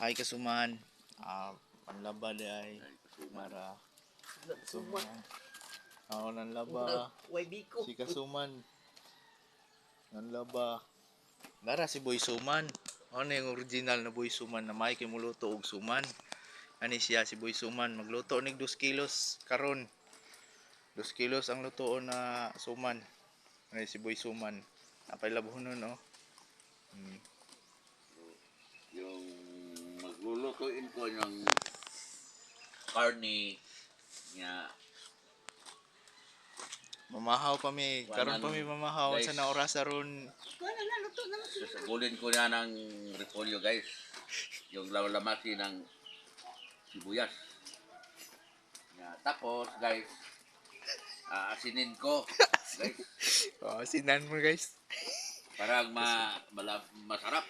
Hay kasuman. Panlaba di ay. Mara. Kasuman. Ako nang laba. Si kasuman. Nang laba. Nara si Boy Suman. Ano yung original na Boy Suman na may kimuluto og suman. Ani siya si Boy Suman. Magluto nig 2 kilos karon. 2 kilos ang lutoon na suman. Ani si Boy Suman. Apay labuhon no. Yung maglulutuin ko yung karne niya. Mamahaw pa mi. Karon pa mi mamahaw guys. sa naoras aron. Sasabulin ko na ng repolyo guys. Yung lamasi ng sibuyas. Tapos guys, aasinin ko guys. Sinan mo guys. Para masarap.